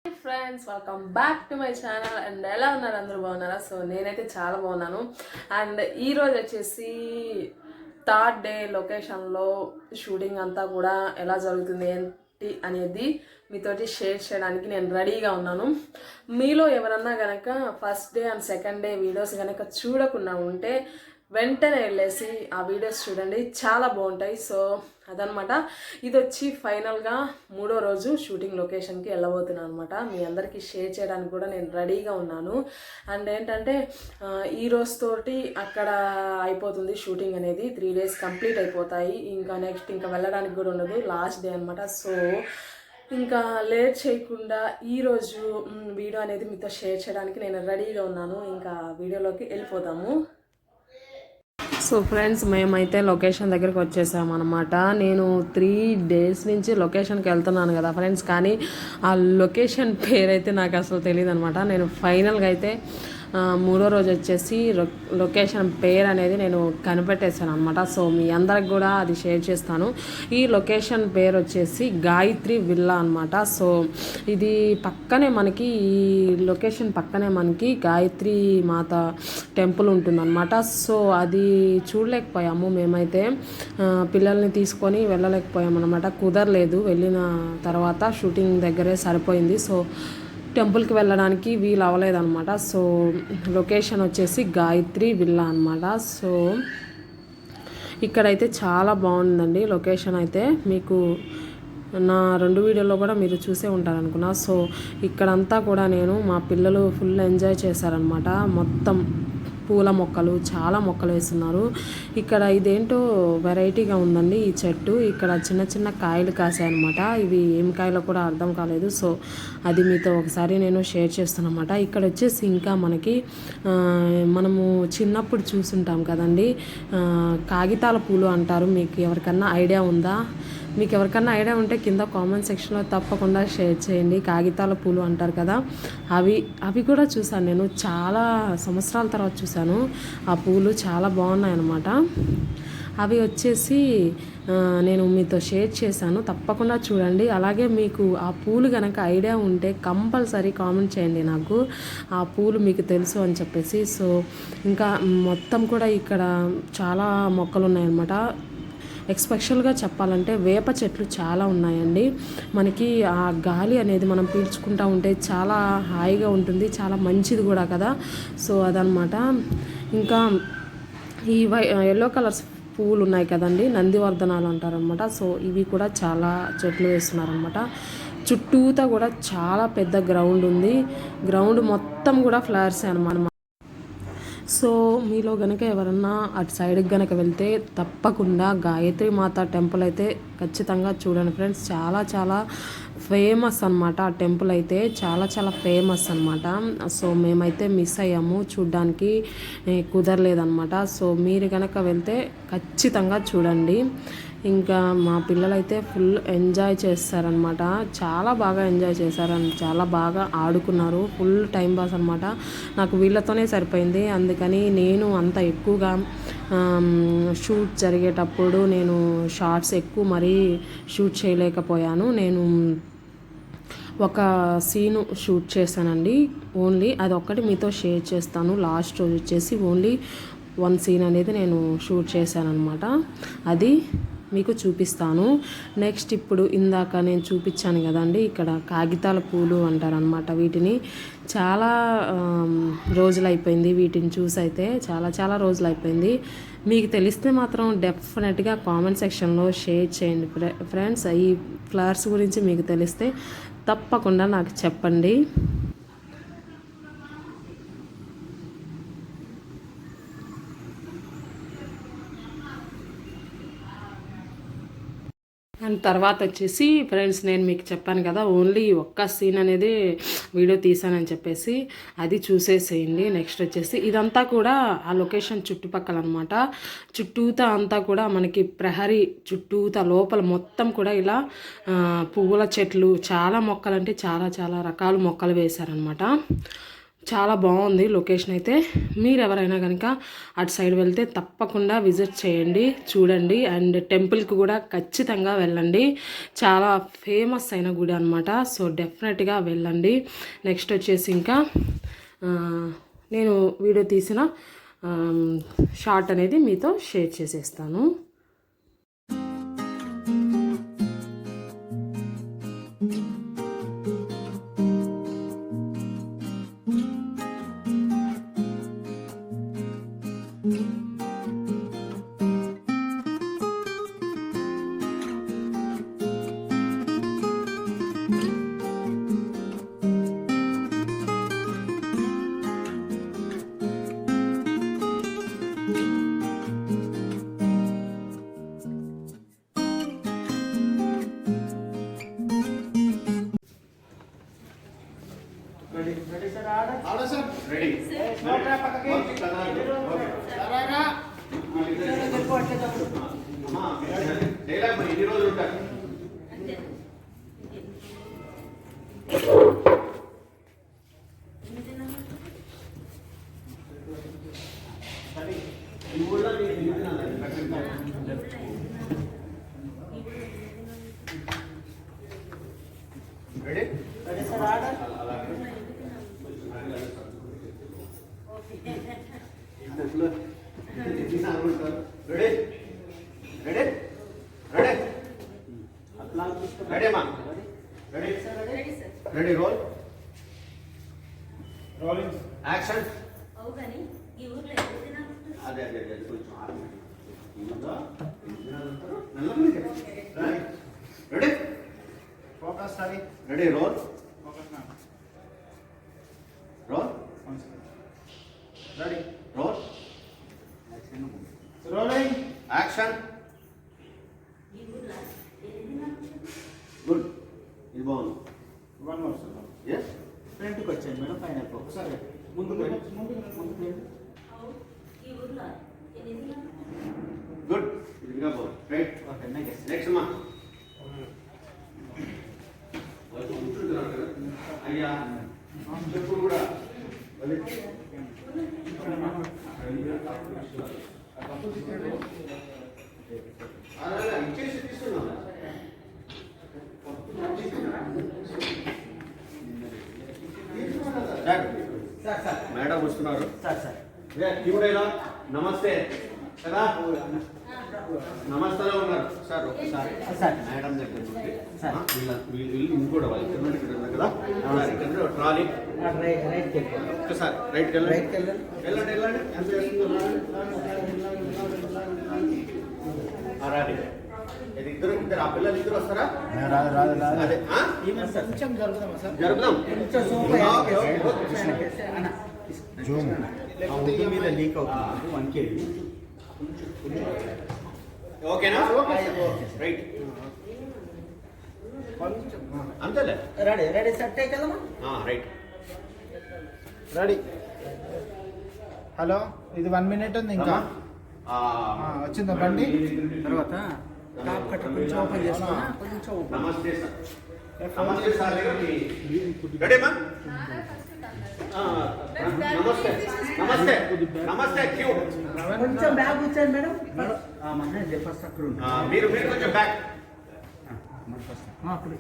Friends welcome back to my channel and ఎలా ఉన్నారు అందరూ బాగున్నారా? సో నేనైతే చాలా బాగున్నాను. అండ్ ఈరోజు వచ్చేసి థర్డ్ డే లొకేషన్లో షూటింగ్ అంతా కూడా ఎలా జరుగుతుంది ఏంటి అనేది మీతోటి షేర్ చేయడానికి నేను రెడీగా ఉన్నాను. మీలో ఎవరన్నా కనుక first day and second day videos కనుక చూడకుండా ఉంటే వెంటనే వెళ్ళేసి ఆ వీడియోస్ చూడండి, చాలా బాగుంటాయి. సో అదనమాట. ఇది వచ్చి ఫైనల్గా 3వ రోజు షూటింగ్ లొకేషన్కి వెళ్ళబోతున్నాను అనమాట. మీ అందరికీ షేర్ చేయడానికి కూడా నేను రెడీగా ఉన్నాను. అండ్ ఏంటంటే ఈ రోజుతోటి అక్కడ అయిపోతుంది షూటింగ్ అనేది. 3 days కంప్లీట్ అయిపోతాయి. ఇంకా నెక్స్ట్ ఇంకా వెళ్ళడానికి కూడా ఉండదు, లాస్ట్ డే అనమాట. సో ఇంకా లేట్ చేయకుండా ఈరోజు వీడియో అనేది మీతో షేర్ చేయడానికి నేను రెడీగా ఉన్నాను. ఇంకా వీడియోలోకి వెళ్ళిపోతాము. సో ఫ్రెండ్స్, మేమైతే లొకేషన్ దగ్గరికి వచ్చేసాము అనమాట. నేను 3 days నుంచి లొకేషన్కి వెళ్తున్నాను కదా ఫ్రెండ్స్, కానీ ఆ లొకేషన్ పేరైతే నాకు అసలు తెలియదు అనమాట. నేను ఫైనల్గా అయితే 3వ రోజు వచ్చేసి లొకేషన్ పేరు అనేది నేను కనిపెట్టేశాను అనమాట. సో మీ అందరికి కూడా అది షేర్ చేస్తాను. ఈ లొకేషన్ పేరు వచ్చేసి గాయత్రి విల్లా అనమాట. సో ఇది పక్కనే మనకి, ఈ లొకేషన్ పక్కనే మనకి గాయత్రి మాత టెంపుల్ ఉంటుందన్నమాట. సో అది చూడలేకపోయాము మేమైతే, పిల్లల్ని తీసుకొని వెళ్ళలేకపోయాము అనమాట. కుదరలేదు, వెళ్ళిన తర్వాత షూటింగ్ దగ్గరే సరిపోయింది. సో టెంపుల్కి వెళ్ళడానికి వీలు అవ్వలేదన్నమాట. సో లొకేషన్ వచ్చేసి గాయత్రి విల్లా అనమాట. సో ఇక్కడైతే చాలా బాగుందండి లొకేషన్ అయితే. మీకు నా 2 వీడియోలో కూడా మీరు చూసే ఉంటారనుకున్నా. సో ఇక్కడంతా కూడా మా పిల్లలు ఫుల్ ఎంజాయ్ చేశారనమాట. మొత్తం పూల మొక్కలు, చాలా మొక్కలు వేస్తున్నారు. ఇక్కడ ఇదేంటో వెరైటీగా ఉందండి ఈ చెట్టు. ఇక్కడ చిన్న చిన్న కాయలు కాసాయన్నమాట. ఇవి ఏం కాయలో కూడా అర్థం కాలేదు. సో అది మీతో ఒకసారి నేను షేర్ చేస్తానమాట. ఇక్కడ వచ్చేసి ఇంకా మనకి మనము చిన్నప్పుడు చూసుంటాం కదండి, కాగితాల పూలు అంటారు. మీకు ఎవరికన్నా ఐడియా ఉందా? మీకు ఎవరికన్నా ఐడియా ఉంటే కింద కామెంట్ సెక్షన్లో తప్పకుండా షేర్ చేయండి. కాగితాల పూలు అంటారు కదా, అవి కూడా చూసాను నేను. చాలా సంవత్సరాల తర్వాత చూశాను. ఆ పూలు చాలా బాగున్నాయి అన్నమాట. అవి వచ్చేసి నేను మీతో షేర్ చేశాను, తప్పకుండా చూడండి. అలాగే మీకు ఆ పూలు కనుక ఐడియా ఉంటే కంపల్సరీ కామెంట్ చేయండి నాకు, ఆ పూలు మీకు తెలుసు అని చెప్పేసి. సో ఇంకా మొత్తం కూడా ఇక్కడ చాలా మొక్కలు ఉన్నాయన్నమాట. ఎక్స్పెషల్గా చెప్పాలంటే వేప చెట్లు చాలా ఉన్నాయండి. మనకి ఆ గాలి అనేది మనం పీల్చుకుంటూ ఉంటే చాలా హాయిగా ఉంటుంది, చాలా మంచిది కూడా కదా. సో అదనమాట. ఇంకా ఈ ఎల్లో కలర్స్ పువ్వులు ఉన్నాయి కదండి, నందివర్ధనాలు అంటారనమాట. సో ఇవి కూడా చాలా చెట్లు వేస్తున్నారనమాట. చుట్టూతా కూడా చాలా పెద్ద గ్రౌండ్ ఉంది. గ్రౌండ్ మొత్తం కూడా ఫ్లవర్సే అనమాట. సో మీలో కనుక ఎవరన్నా అటు సైడ్కి కనుక వెళ్తే తప్పకుండా గాయత్రి మాత టెంపుల్ అయితే ఖచ్చితంగా చూడండి ఫ్రెండ్స్. చాలా చాలా ఫేమస్ అనమాట ఆ టెంపుల్ అయితే, చాలా చాలా ఫేమస్ అనమాట. సో మేమైతే మిస్ అయ్యాము, చూడ్డానికి కుదరలేదన్నమాట. సో మీరు కనుక వెళ్తే ఖచ్చితంగా చూడండి. ఇంకా మా పిల్లలైతే ఫుల్ ఎంజాయ్ చేస్తారనమాట. చాలా బాగా ఎంజాయ్ చేశారని, చాలా బాగా ఆడుకున్నారు. ఫుల్ టైం పాస్ అనమాట. నాకు వీళ్ళతోనే సరిపోయింది. అందుకని నేను అంత ఎక్కువగా షూట్ జరిగేటప్పుడు నేను షార్ట్స్ ఎక్కువ మరీ షూట్ చేయలేకపోయాను. నేను ఒక సీను షూట్ చేశానండి ఓన్లీ. అది ఒక్కటి మీతో షేర్ చేస్తాను. లాస్ట్ రోజు వచ్చేసి ఓన్లీ 1 సీన్ అనేది నేను షూట్ చేశాను అనమాట. అది మీకు చూపిస్తాను. నెక్స్ట్ ఇప్పుడు ఇందాక నేను చూపించాను కదండి, ఇక్కడ కాగితాల పూలు అంటారనమాట. వీటిని చాలా రోజులు అయిపోయింది వీటిని చూసి, అయితే చాలా చాలా రోజులు అయిపోయింది. మీకు తెలిస్తే మాత్రం డెఫినెట్గా కామెంట్ సెక్షన్లో షేర్ చేయండి ఫ్రెండ్స్. ఈ ఫ్లవర్స్ గురించి మీకు తెలిస్తే తప్పకుండా నాకు చెప్పండి. అండ్ తర్వాత వచ్చేసి ఫ్రెండ్స్, నేను మీకు చెప్పాను కదా ఓన్లీ ఒక్క సీన్ అనేది వీడియో తీసానని చెప్పేసి, అది చూసేసేయండి. నెక్స్ట్ వచ్చేసి ఇదంతా కూడా ఆ లొకేషన్ చుట్టుపక్కల అనమాట. చుట్టూతా అంతా కూడా మనకి ప్రహరీ చుట్టూతా లోపల మొత్తం కూడా ఇలా పువ్వుల చెట్లు, చాలా మొక్కలు అంటే చాలా చాలా రకాల మొక్కలు వేశారనమాట. చాలా బాగుంది లొకేషన్ అయితే. మీరు ఎవరైనా కనుక అటు సైడ్ వెళ్తే తప్పకుండా విజిట్ చేయండి, చూడండి. అండ్ టెంపుల్కి కూడా ఖచ్చితంగా వెళ్ళండి. చాలా ఫేమస్ అయిన గుడి అనమాట. సో డెఫినెట్గా వెళ్ళండి. నెక్స్ట్ వచ్చేసి ఇంకా నేను వీడియో తీసిన షార్ట్ అనేది మీతో షేర్ చేసేస్తాను. Ready sir, order sir. Ready. No trap pakake. Sarara. అమ్మా డైలాగ్ మరి ఎన్ని రోజులు ఉంటారు? సరే ఈ ఊళ్ళో నేను నిలిచినాను. Ready? Ready sir, order. Ready ready ready ready అమ్మా ready ready roll rolling action అదే అదే అదే కొంచెం ready focus sorry ready roll roll ready roll rolling action good ఇది బాగుంది వన్ మోర్ సార్ yes ఫ్రంట్కి వచ్చాను మేడం ఫైనల్ ఒకసారి ముందు గుడ్ ఇది ఇంకా బాగుంది రైట్ ఓకే నెక్స్ట్ అమ్మా అయ్యా చెప్పులు కూడా ఇచ్చేసి తీసుకున్నాం మేడం వస్తున్నారు క్యూడైనా నమస్తే కదా నమస్తేలో ఉన్నారు సార్ ఒకసారి సార్ మేడం దగ్గర నుండి వీళ్ళు ఇంకోటి వాళ్ళు ఇక్కడ ఉన్నారు కదా ఇక్కడ ట్రాలీ ఒకసారి రైట్కి వెళ్ళండి వెళ్ళండి వెళ్ళండి ఎంత చేస్తుందో రాడి ఇది ఇద్దరు ఆ పిల్లలు ఇద్దరు వస్తారా అదే కొంచెం జరుగుదామా సార్ జరుగుదాం మీద లీక్ అవుతుంది 1 kg ఓకేనా రైట్ అంతేలే రెడీ రెడీ సెట్ అయ్యకదమ్మా రైట్ రెడీ హలో ఇది 1 minute ఉంది ఇంకా వచ్చిందా బండి తర్వాత టాప్ కట్ కొంచెం ఓపెన్ చేస్తున్నా కొంచెం నమస్తే సార్ నమస్తే సార్ రెడీ మా నమస్తే నమస్తే నమస్తే క్యూ కొంచెం బ్యాగ్ వచ్చాను మేడం మన ఫస్ట్ అక్కడ మీరు మీరు కొంచెం బ్యాగ్ అప్పుడు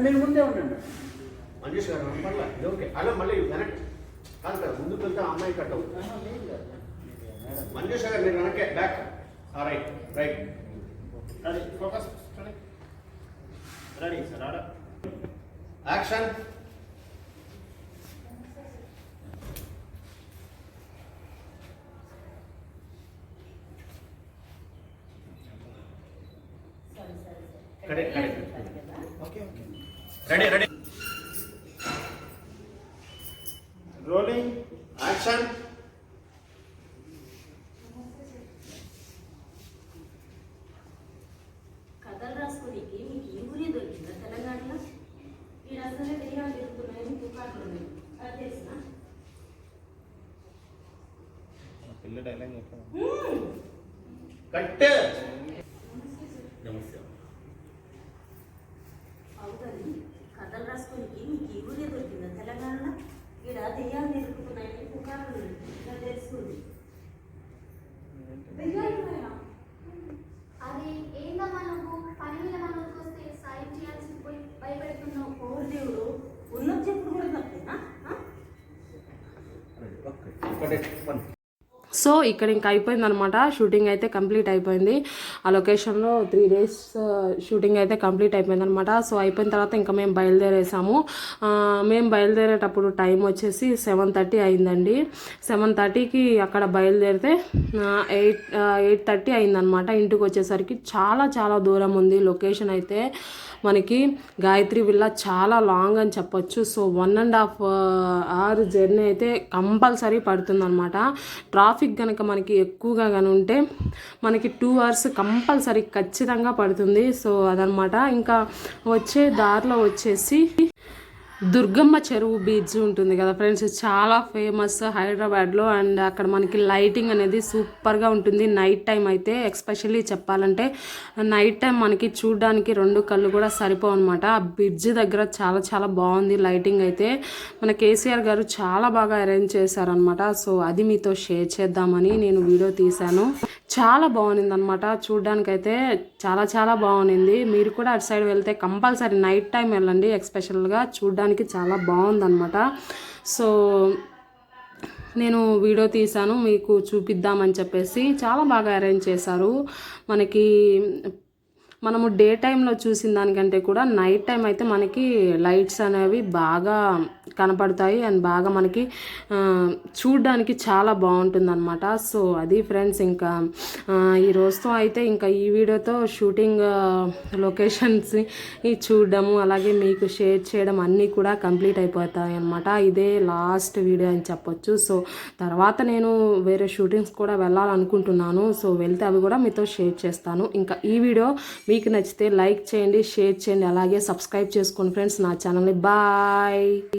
మీరు ముందే ఉండండి మంజుష్ గారు పర్లేదు ఓకే అలా మళ్ళీ వెనక్కి కాదు కదా ముందుకు వెళ్తే అమ్మాయి కట్ అవుతుంది మంజుష్ గారు మీరు వెనక్కే back right right ready focus ready sir order action correct correct okay okay ready ready rolling action కథలు రాసుకోనికి మీకు ఈ ఊరి దొరికిందా తెలంగాణలో? ఈ రాష్ట్రంలో దెయ్యాలు తిరుగుతున్నాయని పుకార్లు ఉన్నాయి, అది తెలిసిన పిల్ల డైలాగ్ కట్ నమస్తే అవుతుంది. కథలు రాసుకోనికి మీకు ఈ ఊరి దొరికిందా తెలంగాణ? Right one. సో ఇక్కడ ఇంకా అయిపోయింది అనమాట. షూటింగ్ అయితే కంప్లీట్ అయిపోయింది. ఆ లొకేషన్లో 3 days షూటింగ్ అయితే కంప్లీట్ అయిపోయింది అనమాట. సో అయిపోయిన తర్వాత ఇంకా మేము బయలుదేరేసాము. మేము బయలుదేరేటప్పుడు టైం వచ్చేసి 7:30 అయిందండి. 7:30కి అక్కడ బయలుదేరితే 8:30 అయిందనమాట. ఇంటికి వచ్చేసరికి చాలా చాలా దూరం ఉంది. లొకేషన్ అయితే మనకి గాయత్రి విల్లా చాలా లాంగ్ అని చెప్పొచ్చు. సో 1.5 hour జర్నీ అయితే కంపల్సరీ పడుతుందన్నమాట. ట్రాఫిక్ కనుక మనకి ఎక్కువగా కానీ ఉంటే మనకి 2 hours కంపల్సరీ ఖచ్చితంగా పడుతుంది. సో అదనమాట. ఇంకా వచ్చే దారిలో వచ్చేసి దుర్గమ్మ చెరువు బీచ్ ఉంటుంది కదా ఫ్రెండ్స్, చాలా ఫేమస్ హైదరాబాద్లో. అండ్ అక్కడ మనకి లైటింగ్ అనేది సూపర్గా ఉంటుంది నైట్ టైం అయితే. ఎస్పెషల్లీ చెప్పాలంటే నైట్ టైం మనకి చూడడానికి 2 కళ్ళు కూడా సరిపోవు అనమాట. ఆ బ్రిడ్జ్ దగ్గర చాలా చాలా బాగుంది లైటింగ్ అయితే. మన కేసీఆర్ గారు చాలా బాగా అరేంజ్ చేశారనమాట. సో అది మీతో షేర్ చేద్దామని నేను వీడియో తీశాను. చాలా బాగుంది అనమాట. చూడ్డానికైతే చాలా చాలా బాగుంది. మీరు కూడా అటు సైడ్ వెళ్తే కంపల్సరీ నైట్ టైం వెళ్ళండి. ఎస్పెషల్గా చూడ్డానికి చాలా బాగుందన్నమాట. సో నేను వీడియో తీశాను మీకు చూపిద్దామని చెప్పేసి. చాలా బాగా అరేంజ్ చేశారు. మనము డే టైంలో చూసిన దానికంటే కూడా నైట్ టైం అయితే మనకి లైట్స్ అనేవి బాగా కనపడతాయి. అండ్ బాగా మనకి చూడ్డానికి చాలా బాగుంటుందన్నమాట. సో అది ఫ్రెండ్స్, ఇంకా ఈ రోజుతో అయితే ఇంకా ఈ వీడియోతో షూటింగ్ లొకేషన్స్ చూడడము అలాగే మీకు షేర్ చేయడం అన్నీ కూడా కంప్లీట్ అయిపోతాయి అన్నమాట. ఇదే లాస్ట్ వీడియో అని చెప్పొచ్చు. సో తర్వాత నేను వేరే షూటింగ్స్ కూడా వెళ్ళాలనుకుంటున్నాను. సో వెళ్తే అవి కూడా మీతో షేర్ చేస్తాను. ఇంకా ఈ వీడియో మీకు నచ్చితే లైక్ చేయండి, షేర్ చేయండి, అలాగే సబ్స్క్రైబ్ చేసుకోండి ఫ్రెండ్స్ నా ఛానల్ని. బాయ్.